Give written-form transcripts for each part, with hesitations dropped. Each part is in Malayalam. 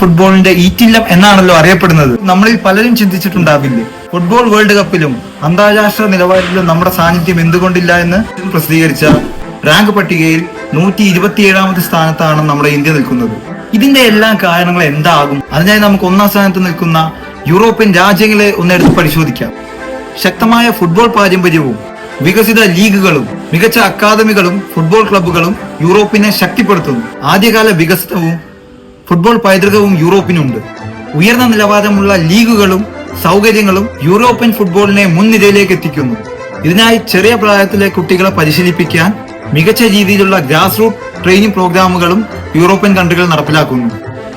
ഫുട്ബോളിന്റെ ഈറ്റില്ലം എന്നാണല്ലോ അറിയപ്പെടുന്നത്. നമ്മളിൽ പലരും ചിന്തിച്ചിട്ടുണ്ടാവില്ലേ, ഫുട്ബോൾ വേൾഡ് കപ്പിലും അന്താരാഷ്ട്ര നിലവാരത്തിലും നമ്മുടെ സാന്നിധ്യം എന്തുകൊണ്ടില്ല എന്ന് പ്രസിദ്ധീകരിച്ച റാങ്ക് പട്ടികയിൽ 127ാമത് സ്ഥാനത്താണ് നമ്മുടെ ഇന്ത്യ നിൽക്കുന്നത്. ഇതിന്റെ എല്ലാ കാരണങ്ങൾ എന്താകും? അതിനായി നമുക്ക് ഒന്നാം സ്ഥാനത്ത് നിൽക്കുന്ന യൂറോപ്യൻ രാജ്യങ്ങളെ ഒന്നെടുത്ത് പരിശോധിക്കാം. ശക്തമായ ഫുട്ബോൾ പാരമ്പര്യവും വികസിത ലീഗുകളും മികച്ച അക്കാദമികളും ഫുട്ബോൾ ക്ലബ്ബുകളും യൂറോപ്പിനെ ശക്തിപ്പെടുത്തുന്നു. ആദ്യകാല വികസനവും ഫുട്ബോൾ പൈതൃകവും യൂറോപ്പിനുണ്ട്. ഉയർന്ന നിലവാരമുള്ള ലീഗുകളും സൗകര്യങ്ങളും യൂറോപ്യൻ ഫുട്ബോളിനെ മുൻനിരയിലേക്ക് എത്തിക്കുന്നു. ഇതിനായി ചെറിയ പ്രായത്തിലെ കുട്ടികളെ പരിശീലിപ്പിക്കാൻ മികച്ച രീതിയിലുള്ള ഗ്രാസ് റൂട്ട് ട്രെയിനിങ് പ്രോഗ്രാമുകളും യൂറോപ്യൻ കൺട്രികൾ നടപ്പിലാക്കുന്നു.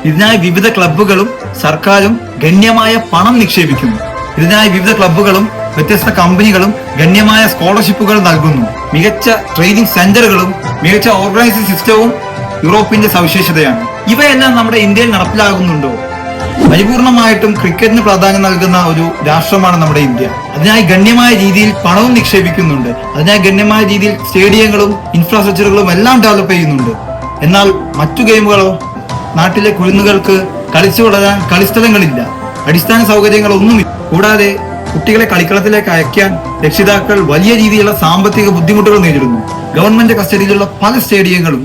ഇതിനായി വിവിധ ക്ലബ്ബുകളും സർക്കാരും ഗണ്യമായ പണം നിക്ഷേപിക്കുന്നു. ഇതിനായി വിവിധ ക്ലബ്ബുകളും വ്യത്യസ്ത കമ്പനികളും ഗണ്യമായ സ്കോളർഷിപ്പുകൾ നൽകുന്നു. മികച്ച ട്രെയിനിങ് സെന്ററുകളും മികച്ച ഓർഗനൈസിംഗ് സിസ്റ്റവും യൂറോപ്പിന്റെ സവിശേഷതയാണ്. ഇവയെല്ലാം നമ്മുടെ ഇന്ത്യയിൽ നടപ്പിലാകുന്നുണ്ടോ? പരിപൂർണമായിട്ടും ക്രിക്കറ്റിന് പ്രാധാന്യം നൽകുന്ന ഒരു രാഷ്ട്രമാണ് നമ്മുടെ ഇന്ത്യ. അതിനായി ഗണ്യമായ രീതിയിൽ പണവും നിക്ഷേപിക്കുന്നുണ്ട്. അതിനായി ഗണ്യമായ രീതിയിൽ സ്റ്റേഡിയങ്ങളും ഇൻഫ്രാസ്ട്രക്ചറുകളും എല്ലാം ഡെവലപ്പ് ചെയ്യുന്നുണ്ട്. എന്നാൽ മറ്റു ഗെയിമുകളോ? നാട്ടിലെ കുരുന്നുകൾക്ക് കളിച്ചു വളരാൻ കളിസ്ഥലങ്ങളില്ല, അടിസ്ഥാന സൗകര്യങ്ങളൊന്നുമില്ല. കൂടാതെ കുട്ടികളെ കളിക്കളത്തിലേക്ക് അയക്കാൻ രക്ഷിതാക്കൾ വലിയ രീതിയിലുള്ള സാമ്പത്തിക ബുദ്ധിമുട്ടുകൾ നേരിടുന്നു. ഗവൺമെന്റ് കസ്റ്റഡിയിലുള്ള പല സ്റ്റേഡിയങ്ങളും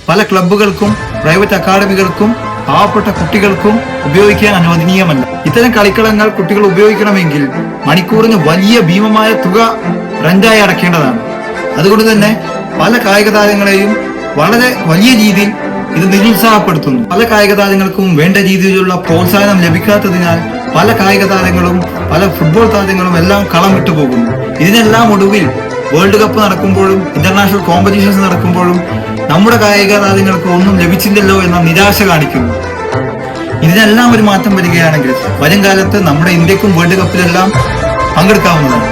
പല ക്ലബ്ബുകൾക്കും പ്രൈവറ്റ് അക്കാദമികൾക്കും പാവപ്പെട്ട കുട്ടികൾക്കും ഉപയോഗിക്കാൻ അനുവദനീയമല്ല. ഇത്തരം കളിക്കളങ്ങൾ കുട്ടികൾ ഉപയോഗിക്കണമെങ്കിൽ മണിക്കൂറിന് വലിയ ഭീമമായ തുക റെന്റായി അടയ്ക്കേണ്ടതാണ്. അതുകൊണ്ട് തന്നെ പല കായിക താരങ്ങളെയും വളരെ വലിയ രീതിയിൽ ഇത് നിരുത്സാഹപ്പെടുത്തുന്നു. പല കായിക താരങ്ങൾക്കും വേണ്ട രീതിയിലുള്ള പ്രോത്സാഹനം ലഭിക്കാത്തതിനാൽ പല കായിക താരങ്ങളും പല ഫുട്ബോൾ താരങ്ങളും എല്ലാം കളം വിട്ടുപോകുന്നു. ഇതിനെല്ലാം ഒടുവിൽ വേൾഡ് കപ്പ് നടക്കുമ്പോഴും ഇന്റർനാഷണൽ കോമ്പറ്റീഷൻസ് നടക്കുമ്പോഴും നമ്മുടെ കായിക താരങ്ങൾക്ക് ഒന്നും ലഭിച്ചില്ലല്ലോ എന്ന നിരാശ കാണിക്കുന്നു. ഇതിനെല്ലാം ഒരു മാറ്റം വരികയാണെങ്കിൽ വരും കാലത്ത് നമ്മുടെ ഇന്ത്യക്കും വേൾഡ് കപ്പിലെല്ലാം പങ്കെടുക്കാവുന്നതാണ്.